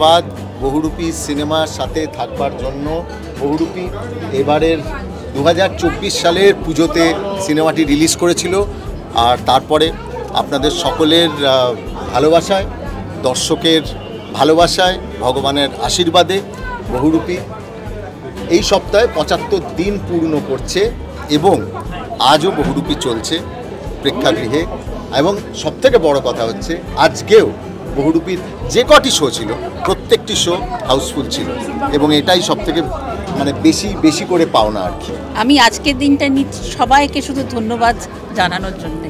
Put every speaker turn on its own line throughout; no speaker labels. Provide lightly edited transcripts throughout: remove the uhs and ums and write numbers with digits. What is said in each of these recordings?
ধন্যবাদ বহুরূপী সিনেমার সাথে থাকবার জন্য। বহুরূপী এবারের 2024 সালের পুজোতে সিনেমাটি রিলিজ করেছিল, আর তারপরে আপনাদের সকলের ভালোবাসায়, দর্শকের ভালোবাসায়, ভগবানের আশীর্বাদে বহুরূপী এই সপ্তাহে 75 দিন পূর্ণ করছে এবং আজও বহুরূপী চলছে প্রেক্ষাগৃহে। এবং সবথেকে বড় কথা হচ্ছে আজকেও বহুরূপীর যে কটি শো ছিল প্রত্যেকটি শো হাউসফুল ছিল এবং এটাই সবথেকে বেশি করে পাওনা আর কি।
আমি আজকের দিনটা সবাইকে শুধু ধন্যবাদ জানানোর জন্য,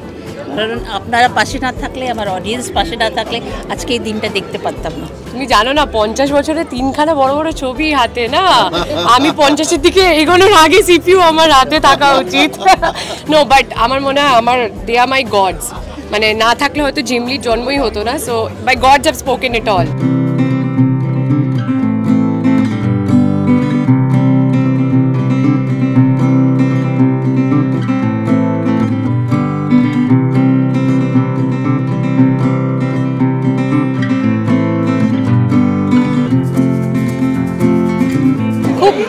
কারণ আপনারা পাশে না থাকলে, আমার অডিয়েন্স পাশে না থাকলে আজকে এই দিনটা দেখতে পারতাম না।
তুমি জানো না 50 বছরে 3খানা বড় বড় ছবি হাতে না, আমি 50-এর দিকে এগোনোর আগে সিপিইউ আমার হাতে থাকা উচিত। নো বাট আমার মনে হয় আমার দে আর মাই গডস, মানে না থাকলে হয়তো জিমলির জন্মই হতো না। So my gods have spoken it all.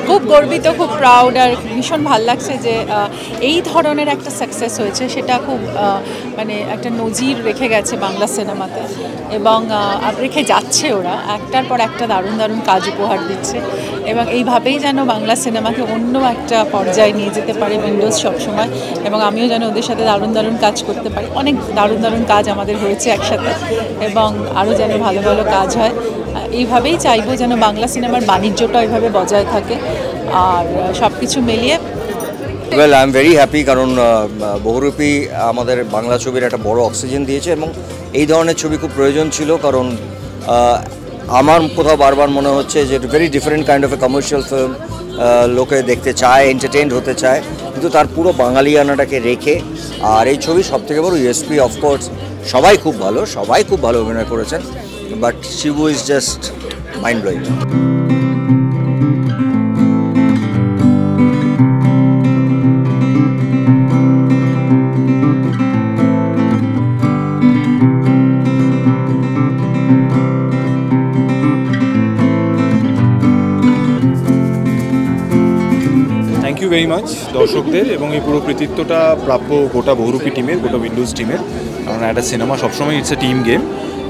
খুব গর্বিত, খুব প্রাউড, আর ভীষণ ভালো লাগছে যে এই ধরনের একটা সাকসেস হয়েছে। সেটা খুব একটা নজির রেখে গেছে বাংলা সিনেমাতে এবং রেখে যাচ্ছে। ওরা একটার পর একটা দারুণ দারুণ কাজ উপহার দিচ্ছে এবং এইভাবেই যেন বাংলা সিনেমাকে অন্য একটা পর্যায়ে নিয়ে যেতে পারে উইন্ডোজ সবসময়, এবং আমিও যেন ওদের সাথে দারুণ দারুণ কাজ করতে পারি। অনেক দারুণ দারুণ কাজ আমাদের হয়েছে একসাথে এবং আরও যেন ভালো ভালো কাজ হয়। এইভাবেই চাইবো যেন বাংলা সিনেমার বাণিজ্যটা এইভাবে বজায় থাকে আর সব কিছু মিলিয়ে।
Well, I am very happy, কারণ বহুরূপী আমাদের বাংলা ছবির একটা বড় অক্সিজেন দিয়েছে এবং এই ধরনের ছবি খুব প্রয়োজন ছিল। কারণ আমার কোথাও বারবার মনে হচ্ছে যে very different kind of A commercial film লোকে দেখতে চায়, এন্টারটেইনড হতে চায়, কিন্তু তার পুরো বাঙালিয়ানাটাকে রেখে। আর এই ছবি সবথেকে বড় ইউএসপি, অফকোর্স সবাই খুব ভালো অভিনয় করেছেন, but Shibu is just mind blowing.
Thank you very much দর্শকদের, এবং এই পুরো কৃতিত্বটা প্রাপ্য গোটা বহুরূপী টিমের, গোটা উইন্ডোজ টিমের। কারণ একটা সিনেমা সবসময় ইটস এ টিম গেম।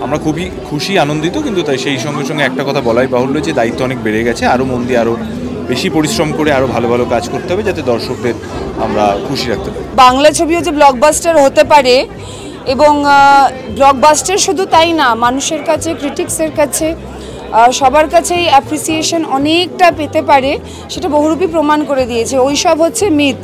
আমরা খুবই খুশি, আনন্দিত, কিন্তু তাই সেই সঙ্গে সঙ্গে একটা কথা বলাই বাহুল্য যে দায়িত্ব অনেক বেড়ে গেছে। আরও মন দিয়ে আরও বেশি পরিশ্রম করে আরও ভালো ভালো কাজ করতে হবে যাতে দর্শকদের আমরা খুশি রাখতে পারি।
বাংলা ছবিও যে ব্লকবাস্টার হতে পারে, এবং ব্লকবাস্টার শুধু তাই না, মানুষের কাছে, ক্রিটিক্সের কাছে, সবার কাছেই অ্যাপ্রিসিয়েশন অনেকটা পেতে পারে, সেটা বহুরূপী প্রমাণ করে দিয়েছে। ওইসব হচ্ছে মিথ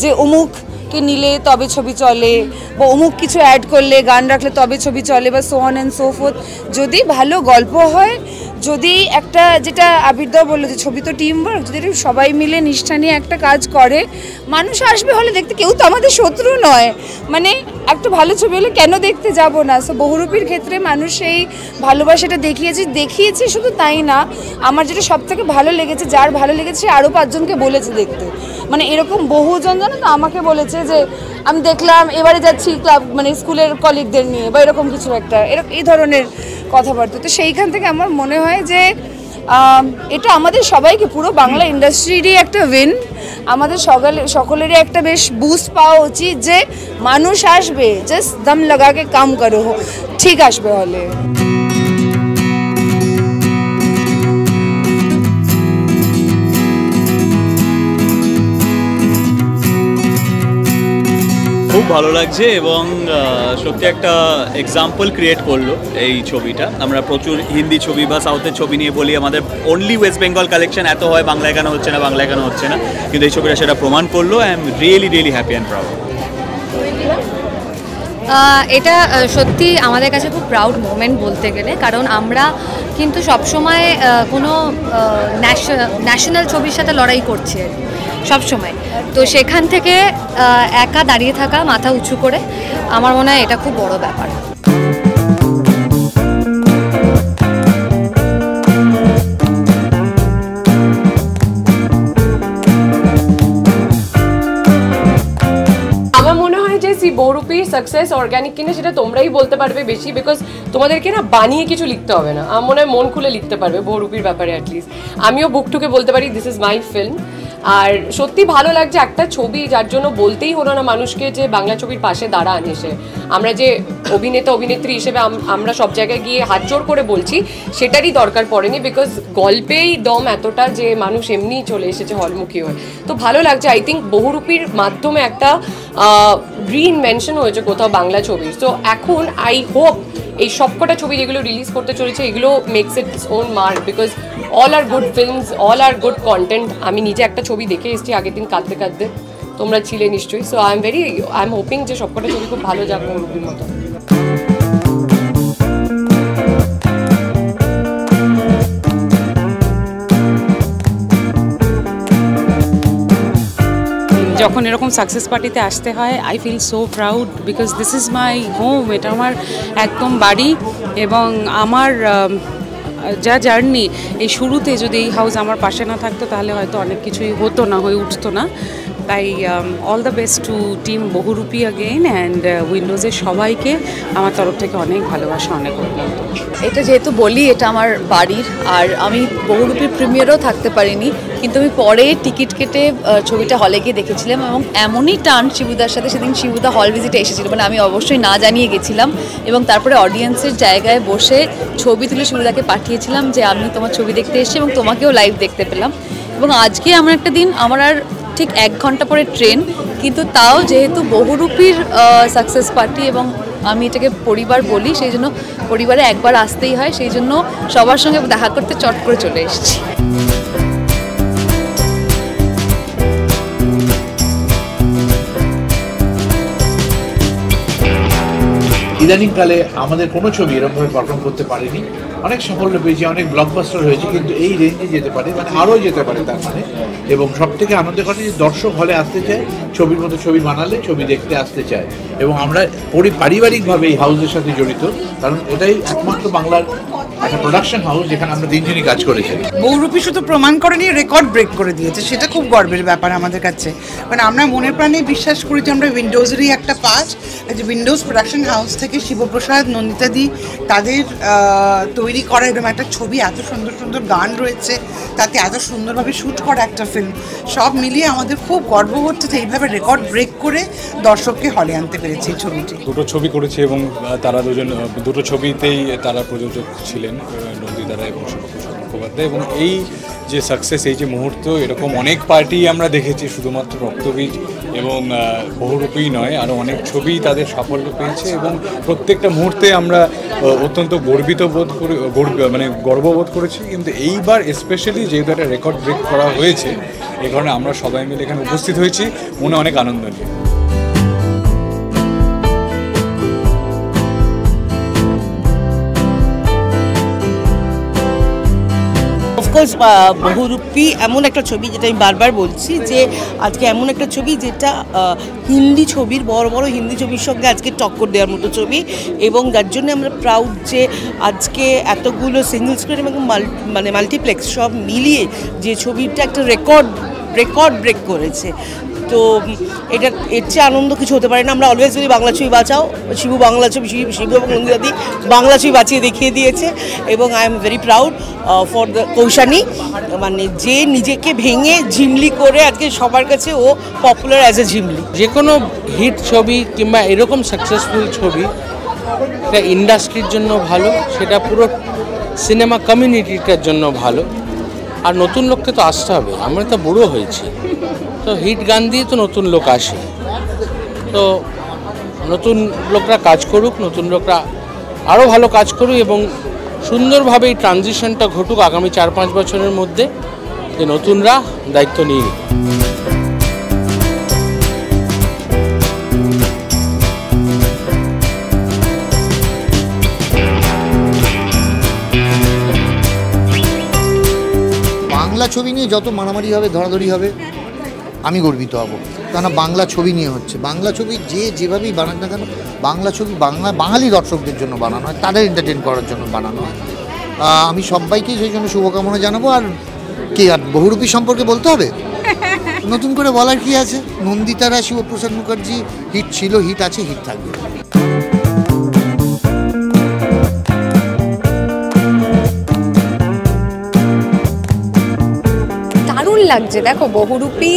যে অমুককে নিলে তবে ছবি চলে, বা অমুক কিছু অ্যাড করলে, গান রাখলে তবে ছবি চলে, বা so on and so fourth. যদি ভালো গল্প হয়, যদি একটা, যেটা আবিরদা বললো যে ছবি তো টিম ওয়ার্ক, যদি সবাই মিলে নিষ্ঠা নিয়ে একটা কাজ করে, মানুষ আসবে হলে দেখতে। কেউ তো আমাদের শত্রু নয়, মানে একটা ভালো ছবি হলে কেন দেখতে যাব না? সো বহুরূপীর ক্ষেত্রে মানুষ এই ভালোবাসাটা দেখিয়েছে। শুধু তাই না, আমার যেটা সবথেকে ভালো লেগেছে, যার ভালো লেগেছে আরও 5 জনকে বলেছে দেখতে। মানে এরকম বহুজন জানো তো আমাকে বলেছে যে আমি দেখলাম, এবারে যাচ্ছি ক্লাব, মানে স্কুলের কলিগদের নিয়ে, বা এরকম কিছু একটা, এই ধরনের কথাবার্তা। তো সেইখান থেকে আমার মনে হয় যে এটা আমাদের সবাইকে, পুরো বাংলা ইন্ডাস্ট্রিরই একটা উইন। আমাদের সকলেরই একটা বেশ বুস্ট পাওয়া উচিত যে মানুষ আসবে, জাস্ট দম লাগাকে কাম করো, ঠিক আসবে হলে।
খুব ভালো লাগছে এবং সত্যি একটা এক্সাম্পল ক্রিয়েট করলো এই ছবিটা। আমরা প্রচুর হিন্দি ছবি বা সাউথের ছবি নিয়ে বলি আমাদের অনলি ওয়েস্ট বেঙ্গল কালেকশন এত হয়, বাংলায় কেন হচ্ছে না, কিন্তু এই ছবিটা সেটা প্রমাণ করলো। I am really happy and proud.
এটা সত্যি আমাদের কাছে খুব প্রাউড মোমেন্ট বলতে গেলে, কারণ আমরা কিন্তু সবসময় কোনো ন্যাশনাল ছবির সাথে লড়াই করছি সবসময়। তো সেখান থেকে একা দাঁড়িয়ে থাকা মাথা উঁচু করে, আমার মনে হয় এটা খুব বড় ব্যাপার।
আমার মনে হয় যে বহুরূপী
বহুরূপীর সাকসেস অর্গানিক কিনা সেটা তোমরাই বলতে পারবে বেশি, বিকজ তোমাদেরকে না বানিয়ে কিছু লিখতে হবে না, আমার মনে হয় মন খুলে লিখতে পারবে বহুরূপীর ব্যাপারে। অ্যাটলিস্ট আমিও বুক টুকে বলতে পারি দিস ইজ মাই ফিল্ম। আর সত্যি ভালো লাগছে একটা ছবি যার জন্য বলতেই হলো না মানুষকে যে বাংলা ছবির পাশে দাঁড়ান এসে। আমরা যে অভিনেতা অভিনেত্রী হিসেবে আমরা সব জায়গায় গিয়ে হাত জোড় করে বলছি সেটারই দরকার পড়েনি, বিকজ গল্পেই দম এতটা যে মানুষ এমনিই চলে এসেছে হলমুখী হয়ে। তো ভালো লাগছে, আই থিঙ্ক বহুরূপীর মাধ্যমে একটা রিইনভেনশন হয়েছে কোথাও বাংলা ছবির। সো এখন আই হোপ এই সবকটা ছবি যেগুলো রিলিজ করতে চলেছে এগুলো makes its own mark, because all are good films, all are good content. আমি নিজে একটা ছবি দেখে এসেছি আগের দিন কাঁদতে কাঁদতে, তোমরা ছিলে নিশ্চয়ই। সো আই এম হোপিং যে সবকটা ছবি খুব ভালো যাবে বহুরূপীর মতো।
যখন এরকম সাকসেস পার্টিতে আসতে হয় I feel so proud, because this is my home, এটা আমার একদম বাড়ি। এবং আমার যা জার্নি এই শুরুতে যদি এই হাউস আমার পাশে না থাকতো তাহলে হয়তো অনেক কিছুই হতো না, হয়ে উঠতো না। তাই all the best to team Bahurupi again and উইন্ডোজের সবাইকে আমার তরফ থেকে অনেক ভালোবাসা, অনেক অভিনন্দন।
এটা যেহেতু বলি এটা আমার বাড়ির, আর আমি বহুরূপীর প্রিমিয়ারও থাকতে পারিনি, কিন্তু আমি পরে টিকিট কেটে ছবিটা হলে গিয়ে দেখেছিলাম এবং এমনই টান শিবুদার সাথে, সেদিন শিবুদা হল ভিজিটে এসেছিল, মানে আমি অবশ্যই না জানিয়ে গেছিলাম এবং তারপরে অডিয়েন্সের জায়গায় বসে ছবি তুলে শিবুদাকে পাঠিয়েছিলাম যে আমি তোমার ছবি দেখতে এসেছি এবং তোমাকেও লাইভ দেখতে পেলাম। এবং আজকে আমার একটা দিন, আমার আর ঠিক 1 ঘন্টা পরে ট্রেন, কিন্তু তাও যেহেতু বহুরূপীর সাকসেস পার্টি এবং আমি এটাকে পরিবার বলি, সেই জন্য পরিবারে একবার আসতেই হয়, সেই জন্য সবার সঙ্গে দেখা করতে চট করে চলে এসেছি।
ইদানিংকালে আমাদের কোনো ছবি এরকমভাবে পারফর্ম করতে পারেনি, অনেক সাফল্য পেয়েছে, অনেক ব্লকবাস্টার হয়েছে, কিন্তু এই রেঞ্জে যেতে পারে, মানে আরও যেতে পারে তার মানে। এবং সব থেকে আনন্দের কথা যে দর্শক হলে আসতে চায়, ছবির মতো ছবি বানালে ছবি দেখতে আসতে চায়। এবং আমরা পারিবারিকভাবে এই হাউসের সাথে জড়িত, কারণ এটাই একমাত্র বাংলার একটা প্রোডাকশন হাউস যেখানে আমরা 3 জনই কাজ করেছি।
বহুরূপী শুধু প্রমাণ করেনি, রেকর্ড ব্রেক করে দিয়েছে, সেটা খুব গর্বের ব্যাপার আমাদের কাছে। মানে আমরা মনের প্রাণে বিশ্বাস করি যে আমরা উইন্ডোজেরই একটা পার্ট, যে উইন্ডোজ প্রোডাকশন হাউস থেকে শিবপ্রসাদ, নন্দিতাদি তাদের তৈরি করা এরকম একটা ছবি, এত সুন্দর সুন্দর গান রয়েছে তাতে, এত সুন্দরভাবে শ্যুট করা একটা ফিল্ম, সব মিলিয়ে আমাদের খুব গর্ব হচ্ছে যে এইভাবে রেকর্ড ব্রেক করে দর্শককে হলে আনতে পেরেছে এই ছবিটি।
দুটো ছবি করেছি এবং তারা দুটো ছবিতেই তারা প্রযোজক ছিলেন, নন্দিতারা এবং শিবপ্রসাদ মুখোপাধ্যায়। এবং এই যে সাকসেস, এই যে মুহূর্ত, এরকম অনেক পার্টি আমরা দেখেছি, শুধুমাত্র রক্তবীজ এবং বহুরূপী নয়, আরও অনেক ছবি তাদের সাফল্য পেয়েছে। এবং প্রত্যেকটা মুহূর্তে আমরা অত্যন্ত গর্ববোধ করেছি। কিন্তু এইবার স্পেশালি যেহেতু একটা রেকর্ড ব্রেক করা হয়েছে, এই কারণে আমরা সবাই মিলে এখানে উপস্থিত হয়েছি, মনে অনেক আনন্দ নিয়ে।
অফকোর্স বহুরূপী এমন একটা ছবি, যেটা আমি বারবার বলছি যে আজকে এমন একটা ছবি যেটা হিন্দি ছবির, বড় বড় হিন্দি ছবির সঙ্গে আজকে টক্কর দেওয়ার মতো ছবি। এবং যার জন্য আমরা প্রাউড যে আজকে এতগুলো সিঙ্গল স্ক্রিন এবং মাল্টিপ্লেক্স সব মিলিয়ে যে ছবিটা একটা রেকর্ড ব্রেক করেছে। তো এটা এর চেয়ে আনন্দ কিছু হতে পারে না। আমরা অলওয়েজ যদি বাংলা ছবি বাঁচাও, শিবু বাংলা ছবি, শিবু এবং নন্দিতাদি বাংলা ছবি বাঁচিয়ে দেখিয়ে দিয়েছে। এবং I am very proud for the Koushani, মানে যে নিজেকে ভেঙে ঝিমলি করে আজকে সবার কাছে ও পপুলার অ্যাজ এ ঝিমলি।
যে কোনো হিট ছবি কিংবা এরকম সাকসেসফুল ছবি এটা ইন্ডাস্ট্রির জন্য ভালো, সেটা পুরো সিনেমা কমিউনিটিটার জন্য ভালো। আর নতুন লোককে তো আসতে হবে, আমরা তো বুড়ো হয়েছি, তো হিট গান দিয়ে তো নতুন লোক আসে। তো নতুন লোকরা কাজ করুক, নতুন লোকরা আরও ভালো কাজ করুক এবং সুন্দরভাবে এই ট্রানজিশনটা ঘটুক আগামী 4-5 বছরের মধ্যে, যে নতুনরা দায়িত্ব নিয়ে।
বাংলা ছবি নিয়ে যত মারামারি হবে, ধরাধরি হবে, আমি গর্বিত হব, কেননা বাংলা ছবি নিয়ে হচ্ছে। বাংলা ছবি যেভাবেই বানাক না কেন, বাংলা ছবি বাঙালি দর্শকদের জন্য বানানো হয়, তাদের এন্টারটেন করার জন্য বানানো হয়। আমি সবাইকেই সেই জন্য শুভকামনা জানাবো। আর কি, আর বহুরূপী সম্পর্কে বলতে হবে, নতুন করে বলার কি আছে? নন্দিতারা, শিবপ্রসাদ মুখার্জি হিট ছিল, হিট আছে, হিট থাকবে।
দারুণ লাগছে। দেখো, বহুরূপী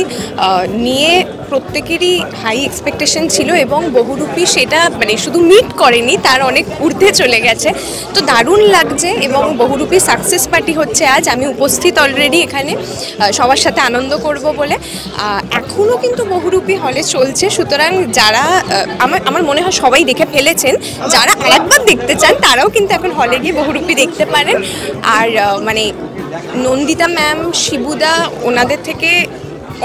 নিয়ে প্রত্যেকেরই হাই এক্সপেকটেশন ছিল এবং বহুরূপী সেটা মানে শুধু মিট করেনি, তার অনেক ঊর্ধ্বে চলে গেছে। তো দারুণ লাগছে এবং বহুরূপী সাকসেস পার্টি হচ্ছে আজ। আমি উপস্থিত অলরেডি এখানে সবার সাথে আনন্দ করব বলে। এখনও কিন্তু বহুরূপী হলে চলছে, সুতরাং যারা আমার মনে হয় সবাই দেখে ফেলেছেন, যারা আরেকবার দেখতে চান তারাও কিন্তু এখন হলে গিয়ে বহুরূপী দেখতে পারেন। আর মানে নন্দিতা ম্যাম, শিবুদা, ওনাদের থেকে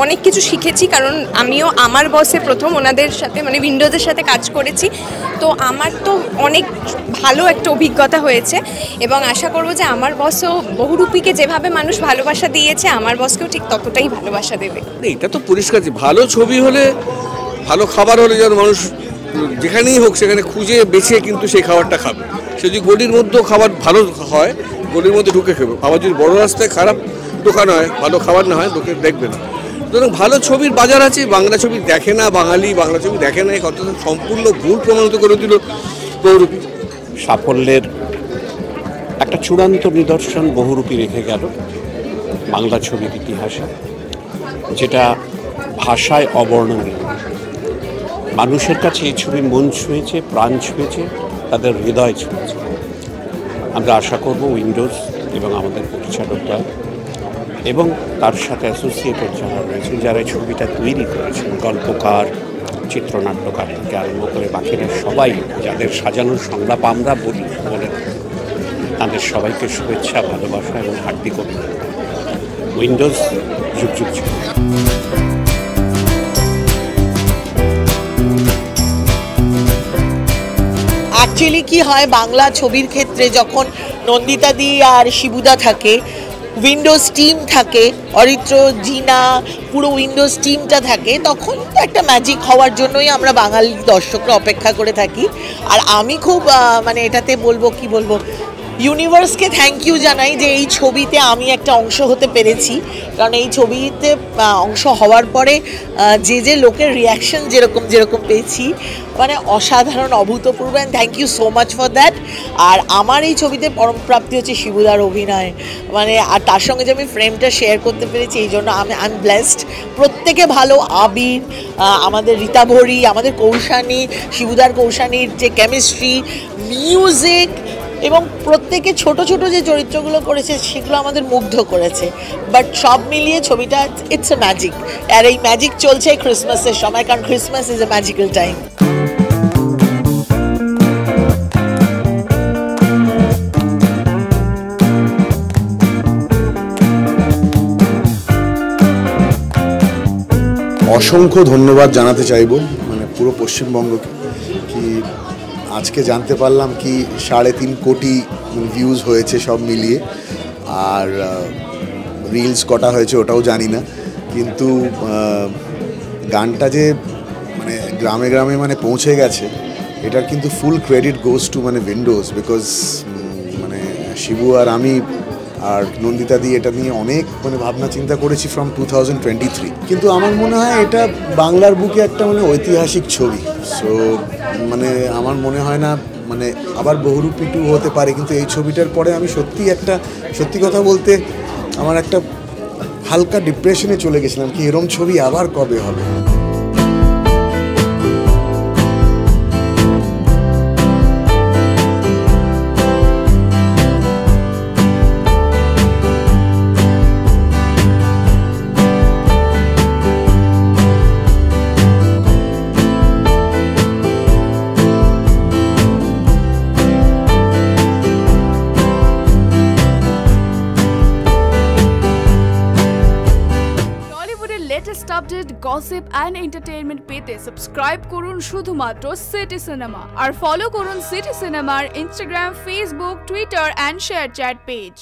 অনেক কিছু শিখেছি, কারণ আমিও আমার বসে প্রথম ওনাদের সাথে মানে উইন্ডোজের সাথে কাজ করেছি। তো আমার তো অনেক ভালো একটা অভিজ্ঞতা হয়েছে এবং আশা করব যে আমার বসও বহুরূপীকে যেভাবে মানুষ ভালোবাসা দিয়েছে, আমার বসকেও ঠিক ততটাই ভালোবাসা দেবে।
এটা তো পরিষ্কার যে ভালো ছবি হলে, ভালো খাবার হলে যেন মানুষ যেখানেই হোক সেখানে খুঁজে বেছে কিন্তু সেই খাবারটা খাবে। সে যদি গলির মধ্যেও খাবার ভালো হয়, গলির মধ্যে ঢুকে খাবে। আবার যদি বড় রাস্তায় খারাপ দোকান হয়, ভালো খাবার না হয়, লোকে দেখবে না। সুতরাং ভালো ছবির বাজার আছে। বাংলা ছবি দেখে না বাঙালি, বাংলা ছবি দেখে না, এই কথাটা সম্পূর্ণ ভুল প্রমাণিত করে দিল বহুরূপী।
সাফল্যের একটা চূড়ান্ত নিদর্শন বহুরূপী রেখে গেল বাংলা ছবির ইতিহাসে, যেটা ভাষায় অবর্ণনীয়। মানুষের কাছে এই ছবি মন ছুঁয়েছে, প্রাণ ছুঁয়েছে, তাদের হৃদয় ছুঁয়েছে। আমরা আশা করব উইন্ডোজ এবং আমাদের পরিচালকরা এবং তার সাথে অ্যাসোসিয়েটেড যারা রয়েছেন, যারা এই ছবিটা তৈরি করেছেন, গল্পকার, চিত্রনাট্যকার থেকে আরম্ভ করে বাকিরা সবাই, যাদের সাজানোর সংলাপ আমরা বলি বলে, তাদের সবাইকে শুভেচ্ছা, ভালোবাসা এবং হার্দিক অভিনন্দন। উইন্ডোজ যুগ যুগ ছিল।
অ্যাকচুয়ালি কি হয় বাংলা ছবির ক্ষেত্রে, যখন নন্দিতা দি আর শিবুদা থাকে, উইন্ডোজ টিম থাকে, অরিত্র, জিনা, পুরো উইন্ডোজ টিমটা থাকে, তখন তো একটা ম্যাজিক হওয়ার জন্যই আমরা বাঙালি দর্শকরা অপেক্ষা করে থাকি। আর আমি খুব মানে এটাতে বলবো ইউনিভার্সকে থ্যাংক ইউ জানাই যে এই ছবিতে আমি একটা অংশ হতে পেরেছি। কারণ এই ছবিতে অংশ হওয়ার পরে যে লোকের রিয়াকশন যেরকম পেয়েছি, মানে অসাধারণ, অভূতপূর্ব, and thank you so much for that. আর আমার এই ছবিতে পরম প্রাপ্তি হচ্ছে শিবুদার অভিনয়, মানে আর তার সঙ্গে যে আমি ফ্রেমটা শেয়ার করতে পেরেছি, এই জন্য আই এম ব্লেসড। প্রত্যেকে ভালো, আবির, আমাদের রীতা ভরি, আমাদের কৌশানী, শিবুদার কৌশানীর যে কেমিস্ট্রি, মিউজিক, এবং প্রত্যেকে ছোট ছোট যে চরিত্রগুলো করেছে সেগুলো আমাদের মুগ্ধ করেছে। বাট সব মিলিয়ে ছবিটা ইটস এ ম্যাজিক। আর এই ম্যাজিক চলছে ক্রিসমাসের সময়, কারণ Christmas is a magical time.
অসংখ্য ধন্যবাদ জানাতে চাইব মানে পুরো পশ্চিমবঙ্গকে। কি আজকে জানতে পারলাম কি 3.5 কোটি ভিউজ হয়েছে সব মিলিয়ে, আর রিলস কটা হয়েছে ওটাও জানি না, কিন্তু গানটা যে মানে গ্রামে গ্রামে মানে পৌঁছে গেছে, এটার কিন্তু ফুল ক্রেডিট গোজ টু মানে উইন্ডোজ। বিকজ মানে শিবু আর আমি আর নন্দিতা দি এটা নিয়ে অনেক মানে ভাবনা চিন্তা করেছি ফ্রম 2023, কিন্তু আমার মনে হয় এটা বাংলার বুকে একটা মানে ঐতিহাসিক ছবি। সো মানে আমার মনে হয় না মানে আবার বহুরূপী 2 হতে পারে, কিন্তু এই ছবিটার পরে আমি সত্যি কথা বলতে আমার একটা হালকা ডিপ্রেশনে চলে গেছিলাম কি এরম ছবি আবার কবে হবে।
Latest update, gossip and entertainment পেতে সাবস্ক্রাইব করুন শুধুমাত্র সিটি সিনেমা, আর ফলো করুন সিটি সিনেমার Instagram, Facebook, Twitter and share chat page.